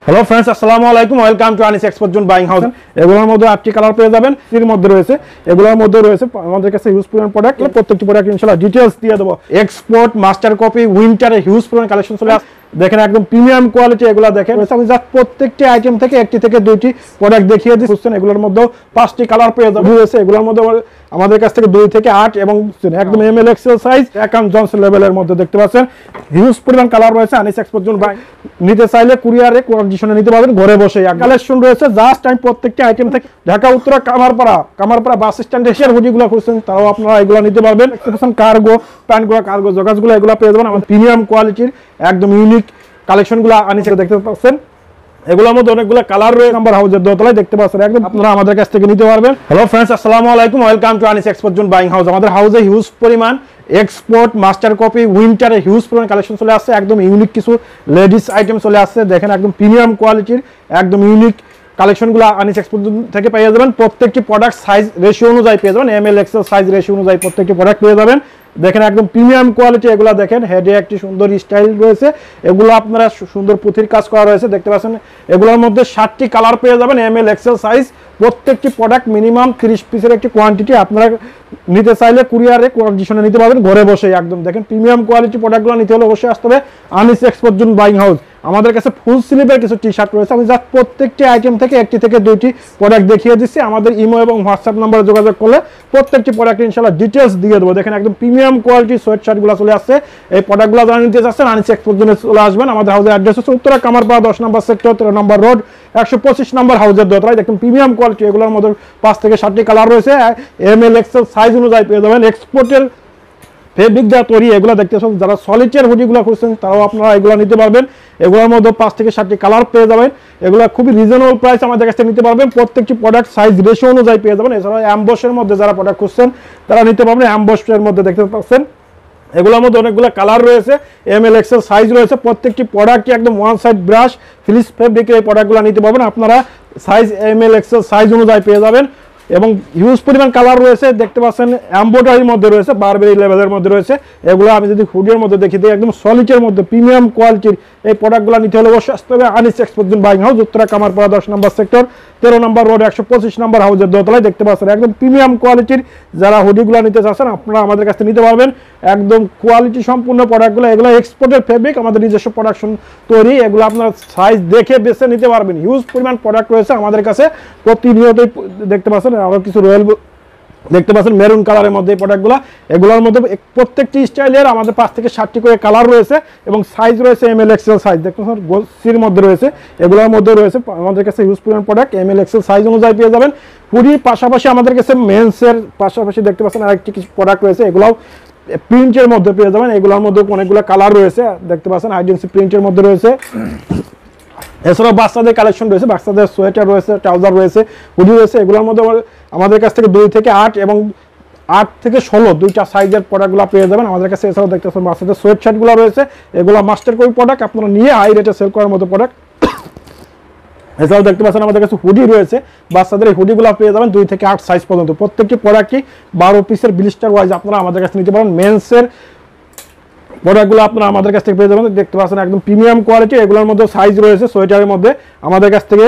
Hello friends, আসসালামু আলাইকুম। Welcome to Anis export zone buying house. এগুলোর মধ্যে 8টি কালার পেয়ে যাবেন। এর মধ্যে রয়েছে এগুলোর মধ্যে রয়েছে আমাদের কাছে হিউজ পরিমাণ প্রোডাক্ট। প্রত্যেকটি প্রোডাক্ট ইনশাআল্লাহ ডিটেইলস দিয়ে দেব। এক্সপোর্ট মাস্টার কপি উইন্টারে হিউজ পরিমাণ কালেকশন চলে আসে। দেখেন একদম প্রিমিয়াম কোয়ালিটি এগুলো দেখেন। আমি জাস্ট প্রত্যেকটি আইটেম থেকে একটি থেকে দুইটি প্রোডাক্ট দেখিয়ে দিচ্ছি। এগুলোর মধ্যে 5টি কালার পেয়ে যাবেন। রয়েছে এগুলোর মধ্যে আমাদের কাছ থেকে 2 থেকে 8 এবং একদম এমএল এক্সেল সাইজ একান জনসন লেভেলের মধ্যে দেখতে পাচ্ছেন। হিউজ পরিমাণ কালার রয়েছে। আনিস এক্সপোর্ট জোন বাই নিতে চাইলে কুরিয়ারে কন্ডিশনে নিতে পারবেন, ঘরে বসে। কালেকশন রয়েছে জাস্ট আমি প্রত্যেকটি আইটেম থেকে ঢাকা উত্তরা কামারপাড়া বাস স্ট্যান্ডে শেয়ার হুডিগুলো খুঁজছেন, তারাও আপনারা এগুলো নিতে পারবেন। কার্গো প্যান্টগুলো, কার্গো জগাসগুলো এগুলো পেয়ে যাবেন। আমাদের প্রিমিয়াম কোয়ালিটির একদম ইউনিক কালেকশনগুলো আনিস দেখতে পাচ্ছেন। এগুলোর মধ্যে অনেকগুলো কালার রয়েছে। নাম্বার হাউসের দোতলায় দেখতে পাচ্ছেন, একদম আপনারা আমাদের কাছ থেকে নিতে পারবেন। হ্যালো ফ্রেন্ডস, আসসালামু আলাইকুম। Welcome to Anis export zone buying house. আমাদের হাউসে হিউজ পরিমাণ এক্সপোর্ট মাস্টার কপি উইন্টারে হিউজ পরিমাণ কালেকশন চলে আসছে। একদম ইউনিক কিছু লেডিস আইটেম চলে আসছে। দেখেন একদম প্রিমিয়াম কোয়ালিটির একদম ইউনিক কালেকশনগুলো আনিস এক্সপোর্ট থেকে পেয়ে যাবেন। প্রত্যেকটি প্রোডাক্ট সাইজ রেশিও অনুযায়ী পেয়ে যাবেন। এমএল এক্সেল সাইজ রেশিও অনুযায়ী প্রত্যেকটি প্রোডাক্ট পেয়ে যাবেন। দেখেন একদম প্রিমিয়াম কোয়ালিটি এগুলো দেখেন। হেডে একটি সুন্দর স্টাইল রয়েছে। এগুলো আপনারা সুন্দর পুঁথির কাজ করা রয়েছে দেখতে পাচ্ছেন। এগুলোর মধ্যে 7টি কালার পেয়ে যাবেন। এমএল এক্সেল সাইজ প্রত্যেকটি প্রোডাক্ট মিনিমাম 30 পিসের একটি কোয়ান্টিটি। আপনারা নিতে চাইলে কুরিয়ারে কন্ডিশনে নিতে পারবেন, ঘরে বসে। একদম দেখেন প্রিমিয়াম কোয়ালিটি প্রোডাক্টগুলো নিতে হলে অবশ্যই আসতে হবে Anis export zone buying house. আমাদের কাছে ফুল স্লিভের কিছু টি শার্ট রয়েছে। আমি জাস্ট প্রত্যেকটি আইটেম থেকে একটি থেকে দুইটি প্রোডাক্ট দেখিয়ে দিচ্ছি। আমাদের ইমো এবং হোয়াটসঅ্যাপ নাম্বারে যোগাযোগ করলে প্রত্যেকটি প্রোডাক্ট ইনশাআল্লাহ ডিটেইলস দিয়ে দেবো। দেখেন একদম প্রিমিয়াম কোয়ালিটি সোয়েট শার্টগুলো চলে আসছে। এই প্রোডাক্টগুলো যারা নিতে চাচ্ছেন আনিস এক্সপোর্ট জোনে চলে আসবেন। আমাদের হাউসের অ্যাড্রেস হচ্ছে উত্তরা কামারপাড়া 10 নম্বর সেক্টর 13 নম্বর রোড 125 নম্বর হাউসের দোতলায়। দেখুন প্রিমিয়াম কোয়ালিটি এগুলোর মধ্যে 5 থেকে 7টি কালার রয়েছে। এমএল এক্সেল সাইজ অনুযায়ী পেয়ে যাবেন। এক্সপোর্টের ফেব্রিক দেওয়া তৈরি এগুলো দেখতে পাচ্ছেন। যারা সলিটার হুডিগুলো খুঁজছেন তারাও আপনারা এগুলো নিতে পারবেন। এগুলোর মধ্যে 5 থেকে 7টি কালার পেয়ে যাবেন। এগুলো খুবই রিজনেবল প্রাইস আমাদের কাছে নিতে পারবেন। প্রত্যেকটি প্রোডাক্ট সাইজ রেশিও অনুযায়ী পেয়ে যাবেন। এছাড়া অ্যাম্বসের মধ্যে যারা প্রোডাক্ট খুঁজছেন তারা নিতে পারবেন। অ্যাম্বসের মধ্যে দেখতে পাচ্ছেন এগুলোর মধ্যে অনেকগুলো কালার রয়েছে। এমএল এক্সেল সাইজ রয়েছে। প্রত্যেকটি প্রোডাক্টই একদম ওয়ান সাইড ব্রাশ ফিনিশ ফেব্রিকের এই প্রোডাক্টগুলো নিতে পারবেন। আপনারা সাইজ এমএল এক্সেল সাইজ অনুযায়ী পেয়ে যাবেন এবং হিউজ পরিমাণ কালার রয়েছে দেখতে পাচ্ছেন। এমব্রয়ডারির মধ্যে রয়েছে, বারবেরি লেভেলের মধ্যে রয়েছে। এগুলো আমি যদি হুডির মধ্যে দেখি দিই, একদম সলিডের মধ্যে প্রিমিয়াম কোয়ালিটির এই প্রোডাক্টগুলো নিতে হলে অবশ্যই আসতে হবে Anis export zone buying house, Uttara Kamarpara 10 নম্বর সেক্টর 13 নম্বর রোড 125 নম্বর হাউসের দোতলায় দেখতে পাচ্ছেন। একদম প্রিমিয়াম কোয়ালিটির যারা হুডিগুলো নিতে চাচ্ছেন আপনারা আমাদের কাছে নিতে পারবেন। একদম কোয়ালিটি সম্পূর্ণ প্রোডাক্টগুলো, এগুলো এক্সপোর্টের ফেব্রিক, আমাদের নিজস্ব প্রোডাকশন তৈরি। এগুলো আপনার সাইজ দেখে বেছে নিতে পারবেন। হিউজ পরিমাণ প্রোডাক্ট রয়েছে আমাদের কাছে প্রতিনিয়তই দেখতে পাচ্ছেন। আরও কিছু রয়্যাল দেখতে পাচ্ছেন মেরুন কালারের মধ্যে এই প্রোডাক্টগুলো। এগুলোর মধ্যে প্রত্যেকটি স্টাইলের আমাদের 5 থেকে 7টি করে কালার রয়েছে এবং সাইজ রয়েছে এমএল এক্সেল সাইজ দেখতে পাচ্ছেন। গোসির মধ্যে রয়েছে, এগুলোর মধ্যে রয়েছে আমাদের কাছে হিউজ পরিমাণ প্রোডাক্ট এমএল এক্সেল সাইজ অনুযায়ী পেয়ে যাবেন। হুডির পাশাপাশি আমাদের কাছে মেন্সের পাশাপাশি দেখতে পাচ্ছেন আরেকটি কিছু প্রোডাক্ট রয়েছে। এগুলোও প্রিন্টের মধ্যে পেয়ে যাবেন। এগুলোর মধ্যে অনেকগুলো কালার রয়েছে দেখতে পাচ্ছেন। হাইডেন্সি প্রিন্টের মধ্যে রয়েছে। এছাড়াও বাচ্চাদের কালেকশন রয়েছে, বাচ্চাদের সোয়েটার রয়েছে, ট্রাউজার রয়েছে, হুডি রয়েছে। এগুলোর মধ্যে আমাদের কাছ থেকে 2 থেকে 8 এবং 8 থেকে 16 দুইটা সাইজের প্রোডাক্টগুলো পেয়ে যাবেন আমাদের কাছে। এছাড়াও দেখতে পাচ্ছেন বাচ্চাদের সোয়েট শার্টগুলো রয়েছে। এগুলো মাস্টার কপি প্রোডাক্ট, আপনারা নিয়ে হাই রেটে সেল করার মতো প্রোডাক্ট। এছাড়াও দেখতে পাচ্ছেন আমাদের কাছে হুডি রয়েছে। বাচ্চাদের এই হুডিগুলো পেয়ে যাবেন 2 থেকে 8 সাইজ পর্যন্ত। প্রত্যেকটি প্রোডাক্টই 12 পিসের ব্লিস্টার ওয়াইজ আপনারা আমাদের কাছে নিতে পারেন। মেন্সের প্রোডাক্টগুলো আপনারা আমাদের কাছ থেকে পেয়ে যাবেন। দেখতে পাচ্ছেন একদম প্রিমিয়াম কোয়ালিটি। এগুলোর মধ্যে সাইজ রয়েছে সোয়েটারের মধ্যে আমাদের কাছ থেকে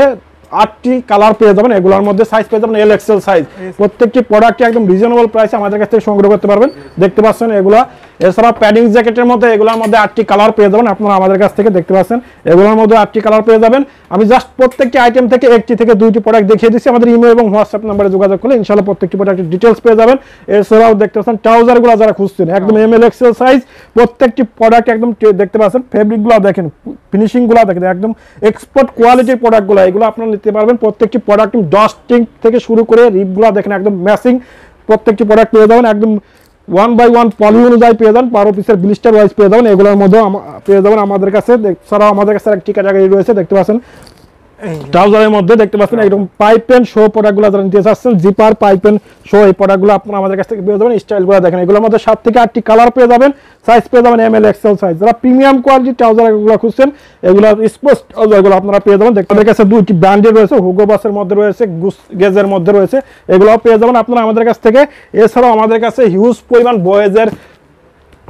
8টি কালার পেয়ে যাবেন। এগুলোর মধ্যে সাইজ পেয়ে যাবেন এল এক্সেল সাইজ। প্রত্যেকটি প্রোডাক্টই একদম রিজনেবল প্রাইসে আমাদের কাছ থেকে সংগ্রহ করতে পারবেন দেখতে পাচ্ছেন এগুলো। এছাড়া প্যাডিং জ্যাকেটের মধ্যে এগুলোর মধ্যে 8টি কালার পেয়ে যাবেন আপনারা আমাদের কাছ থেকে দেখতে পাচ্ছেন। এগুলোর মধ্যে 8টি কালার পেয়ে যাবেন। আমি জাস্ট প্রত্যেকটি আইটেম থেকে একটি থেকে দুইটি প্রোডাক্ট দেখিয়ে দিচ্ছি। আমাদের ইমেল এবং হোয়াটসঅ্যাপ নাম্বারে যোগাযোগ করলে ইনশাআল্লাহ প্রত্যেকটি প্রোডাক্টের ডিটেলস পেয়ে যাবেন। এছাড়াও দেখতে পাচ্ছেন ট্রাউজারগুলো যারা খুঁজছেন একদম এমএল এক্সেল সাইজ। প্রত্যেকটি প্রোডাক্ট একদম দেখতে পাচ্ছেন। ফেব্রিকগুলো দেখেন, ফিনিশিংগুলো দেখেন, একদম এক্সপোর্ট কোয়ালিটির প্রোডাক্টগুলো। এগুলো আপনারা নিতে পারবেন। প্রত্যেকটি প্রোডাক্ট ডাস্টিং থেকে শুরু করে রিপগুলো দেখেন একদম ম্যাচিং। প্রত্যেকটি প্রোডাক্ট পেয়ে যাবেন একদম 1 বাই 1 পলি অনুযায়ী পেয়ে যাবেন। 12 পিসের ব্লিস্টার ওয়াইজ পেয়ে যাবেন। এগুলোর মধ্যে পেয়ে যাবেন আমাদের কাছে। এছাড়াও আমাদের কাছে একটি ক্যাটাগরি রয়েছে দেখতে পাচ্ছেন ট্রাউজারের মধ্যে দেখতে পাচ্ছেন একদম পাইপ এন্ড শো প্রোডাক্টগুলো যারা নিতে চাচ্ছেন, জিপার পাইপ এন্ড শো এই প্রোডাক্টগুলো আপনারা আমাদের কাছ থেকে পেয়ে যাবেন। স্টাইলগুলো দেখেন, এগুলোর মধ্যে 7 থেকে 8টি কালার পেয়ে যাবেন। সাইজ পেয়ে যাবেন এমএল এক্সেল সাইজ। যারা প্রিমিয়াম কোয়ালিটি ট্রাউজারগুলো খুঁজছেন এগুলো স্পোর্টস ট্রাউজারগুলো আপনারা পেয়ে যাবেন। আমাদের কাছে 2টি ব্র্যান্ডের রয়েছে, হুগো বাসের মধ্যে রয়েছে, গুস গেজের মধ্যে রয়েছে। এগুলোও পেয়ে যাবেন আপনারা আমাদের কাছ থেকে। এছাড়াও আমাদের কাছে হিউজ পরিমাণ বয়েজের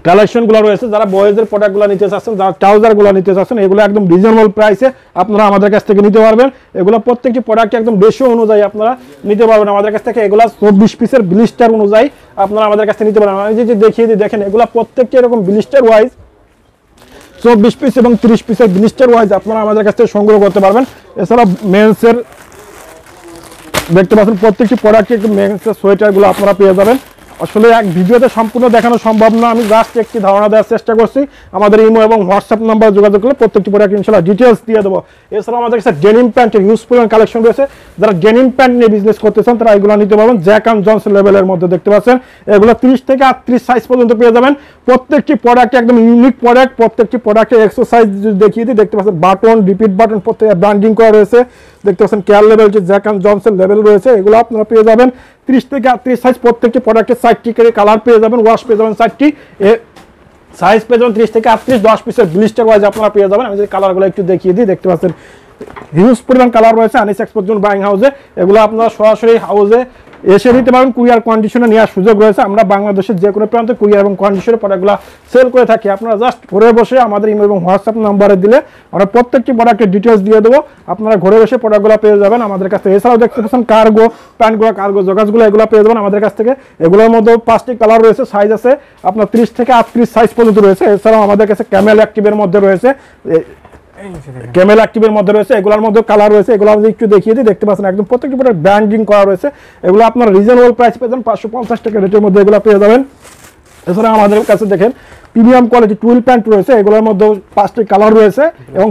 কালেকশনগুলো রয়েছে। যারা বয়েজের প্রোডাক্টগুলো নিতে চাচ্ছেন, যারা ট্রাউজারগুলো নিতে চাচ্ছেন, এগুলো একদম রিজনেবল প্রাইসে আপনারা আমাদের কাছ থেকে নিতে পারবেন। এগুলো প্রত্যেকটি প্রোডাক্ট একদম রেশিও অনুযায়ী আপনারা নিতে পারবেন আমাদের কাছ থেকে। এগুলো 24 পিসের ব্লিস্টার অনুযায়ী আপনারা আমাদের কাছ থেকে নিতে পারবেন। আমি যে দেখিয়ে দিই, দেখেন এগুলো প্রত্যেকটি এরকম ব্লিস্টার ওয়াইজ 24 পিস এবং 30 পিসের ব্লিস্টার ওয়াইজ আপনারা আমাদের কাছ থেকে সংগ্রহ করতে পারবেন। এছাড়া মেন্সের দেখতে পাচ্ছেন প্রত্যেকটি প্রোডাক্টে একটু মেন্সের সোয়েটারগুলো আপনারা পেয়ে যাবেন। আসলে এক ভিডিওতে সম্পূর্ণ দেখানো সম্ভব না, আমি জাস্ট একটি ধারণা দেওয়ার চেষ্টা করছি। আমাদের ইমো এবং হোয়াটসঅ্যাপ নাম্বার যোগাযোগ করলে প্রত্যেকটি প্রোডাক্ট ইনশাআল্লাহ ডিটেইলস দিয়ে দেবো। এছাড়াও আমাদের কাছে ডেনিম প্যান্টের হিউজ পরিমাণ কালেকশন রয়েছে। যারা ডেনিম প্যান্ট নিয়ে বিজনেস করতেছেন তারা এগুলো নিতে পারবেন। জ্যাক অ্যান্ড জনসন লেভেলের মধ্যে দেখতে পাচ্ছেন এগুলো 30 থেকে 38 সাইজ পর্যন্ত পেয়ে যাবেন। প্রত্যেকটি প্রোডাক্ট একদম ইউনিক প্রোডাক্ট। প্রত্যেকটি প্রোডাক্টের এক্সারসাইজ দেখিয়ে দিই, দেখতে পাচ্ছেন বাটন, রিপিট বাটন প্রত্যেক ব্র্যান্ডিং করা রয়েছে। দেখতে পাচ্ছেন কেয়ার লেভেল যে জ্যাক অ্যান্ড জনসন লেভেল রয়েছে, এগুলো আপনারা পেয়ে যাবেন 30 থেকে 38 সাইজ। প্রত্যেকটি প্রোডাক্টের 4টি করে কালার পেয়ে যাবেন, ওয়াশ পেয়ে যাবেন 4টি, সাইজ পেয়ে যাবেন 30 থেকে 38, 10 পিসের ব্লিস্টার ওয়াইজ আপনারা পেয়ে যাবেন। আমি যে কালারগুলো একটু দেখিয়ে দিই, দেখতে পাচ্ছেন হিউজ পরিমাণ কালার রয়েছে আনিস এক্সপোর্ট জোন বাইং হাউসে। এগুলো আপনারা সরাসরি হাউসে এসে নিতে পারবেন, কুরিয়ার কন্ডিশনে নেওয়ার সুযোগ রয়েছে। আমরা বাংলাদেশের যে কোনো প্রান্তে কুরিয়ার এবং কন্ডিশনে প্রোডাক্টগুলো সেল করে থাকি। আপনারা জাস্ট ঘরে বসে আমাদের ইমেল এবং হোয়াটসঅ্যাপ নাম্বারে দিলে আমরা প্রত্যেকটি প্রোডাক্টের ডিটেলস দিয়ে দেবো, আপনারা ঘরে বসে প্রোডাক্টগুলো পেয়ে যাবেন আমাদের কাছ থেকে। এছাড়াও দেখতে পাচ্ছেন কার্গো প্যান্টগুলো, কার্গো জগাসগুলো, এগুলো পেয়ে যাবেন আমাদের কাছ থেকে। এগুলোর মধ্যে 5টি কালার রয়েছে, সাইজ আছে আপনার 30 থেকে 38 সাইজ পর্যন্ত রয়েছে। এছাড়াও আমাদের কাছে ক্যামেল অ্যাক্টিভের মধ্যে রয়েছে, ক্যামেল অ্যাক্টিভের মধ্যে রয়েছে, এগুলোর মধ্যে কালার রয়েছে। এগুলো আমি একটু দেখিয়ে দিই, দেখতে পাচ্ছেন একদম প্রত্যেকটি প্রোডাক্ট ব্র্যান্ডিং করা রয়েছে। এগুলো আপনার রিজনেবল প্রাইস পেয়ে যাবেন, 550 টাকা রেটের মধ্যে এগুলো পেয়ে যাবেন। এছাড়া আমাদের কাছে দেখেন প্রিমিয়াম কোয়ালিটি টুইল প্যান্ট রয়েছে, এগুলোর মধ্যে 5টি কালার রয়েছে এবং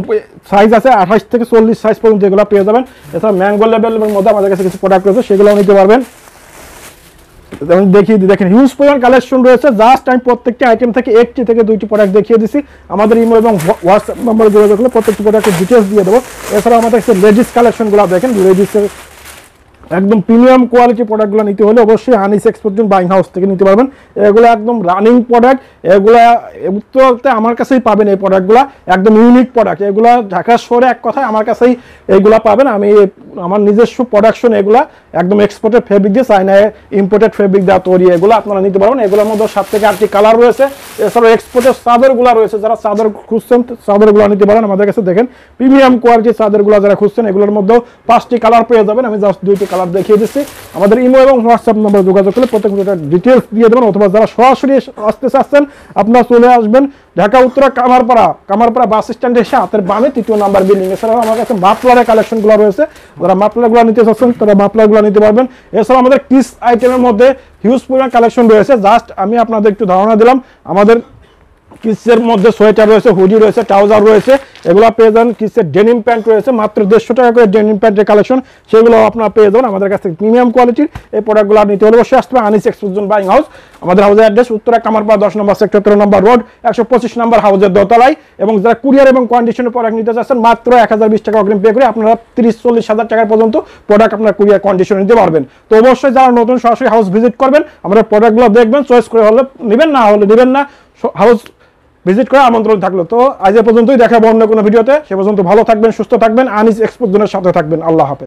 সাইজ আছে 28 থেকে 40 সাইজ পর্যন্ত এগুলো পেয়ে যাবেন। এছাড়া ম্যাঙ্গো লেভেলের মধ্যে আমাদের কাছে কিছু প্রোডাক্ট রয়েছে, সেগুলোও নিতে পারবেন। দেখিয়ে দিই, দেখেন হিউজ পরিমাণ কালেকশন রয়েছে। জাস্ট আমি প্রত্যেকটি আইটেম থেকে 1টি থেকে 2টি প্রোডাক্ট দেখিয়ে দিচ্ছি। আমাদের ইমো এবং হোয়াটসঅ্যাপ নাম্বারে যোগাযোগ করলে প্রত্যেকটি প্রোডাক্টের ডিটেলস দিয়ে দেবো। এছাড়াও আমাদের কাছে লেডিস কালেকশনগুলো দেখেন, লেডিসের একদম প্রিমিয়াম কোয়ালিটি প্রোডাক্টগুলো নিতে হলে অবশ্যই Anis export zone buying house থেকে নিতে পারবেন। এগুলো একদম রানিং প্রোডাক্ট, এগুলো উত্তরতে আমার কাছেই পাবেন। এই প্রোডাক্টগুলো একদম ইউনিক প্রোডাক্ট, এগুলো ঢাকা শহরে এক কথায় আমার কাছেই এইগুলো পাবেন। আমি আমার নিজস্ব প্রোডাকশন, এগুলো একদম এক্সপোর্টেড ফেব্রিক দিয়ে, চায়নায় ইম্পোর্টেড ফেব্রিক দেওয়া তৈরি, এগুলো আপনারা নিতে পারবেন। এগুলোর মধ্যে 7 থেকে 8টি কালার রয়েছে। এছাড়াও এক্সপোর্টের চাদরগুলো রয়েছে, যারা চাদর খুঁজছেন চাদরগুলো নিতে পারেন আমাদের কাছে। দেখেন প্রিমিয়াম কোয়ালিটির চাদরগুলো যারা খুঁজছেন, এগুলোর মধ্যেও 5টি কালার পেয়ে যাবেন। আমি জাস্ট 2টি কালার দেখিয়ে দিচ্ছি। আমাদের ইমো এবং হোয়াটসঅ্যাপ নাম্বার যোগাযোগ করলে প্রত্যেকটা ডিটেলস দিয়ে দেবেন, অথবা যারা সরাসরি আসতে চাচ্ছেন আপনারা চলে আসবেন ঢাকা উত্তরা কামারপাড়া বাস স্ট্যান্ডে এসে হাতের বামে 3য় নাম্বার বিল্ডিং। এছাড়াও আমার কাছে মাফলারের কালেকশনগুলো রয়েছে, যারা মাফলারগুলো নিতে চাচ্ছেন তারা মাফলারগুলো নিতে পারবেন। এছাড়াও আমাদের কিস আইটেমের মধ্যে হিউজ পরিমাণ কালেকশন রয়েছে। জাস্ট আমি আপনাদের একটু ধারণা দিলাম। আমাদের কিসের মধ্যে সোয়েটার রয়েছে, হুডি রয়েছে, ট্রাউজার রয়েছে, এগুলো পেয়ে যাবেন। কিসের ডেনিম প্যান্ট রয়েছে, মাত্র 150 টাকা করে ডেনিম প্যান্টের কালেকশন, সেগুলো আপনারা পেয়ে যাবেন আমাদের কাছ থেকে। প্রিমিয়াম কোয়ালিটির এই প্রোডাক্টগুলো নিতে হলে অবশ্যই আসতে হবে Anis export zone buying house. আমাদের হাউসের অ্যাড্রেস উত্তরা কামারপাড়া 10 নম্বর সেক্টর 13 নম্বর রোড, 125 নম্বর হাউসের দোতলায়। এবং যারা কুরিয়ার এবং কন্ডিশনের প্রোডাক্ট নিতে চাচ্ছেন, মাত্র 1020 টাকা অগ্রিম পে করে আপনারা 30-40 হাজার টাকা পর্যন্ত প্রোডাক্ট আপনারা কুরিয়ার কন্ডিশনে নিতে পারবেন। তো অবশ্যই যারা নতুন সরাসরি হাউস ভিজিট করবেন, আমাদের প্রোডাক্টগুলো দেখবেন, চয়েস করে হলে নেবেন, না হলে নেবেন না। হাউস ভিজিট করে আমন্ত্রণ থাকলো। তো আজ এ পর্যন্তই, দেখাবো অন্য কোনো ভিডিওতে। সে পর্যন্ত ভালো থাকবেন, সুস্থ থাকবেন, আনিস এক্সপোর্ট জোনের সাথে থাকবেন। আল্লাহ হাফেজ।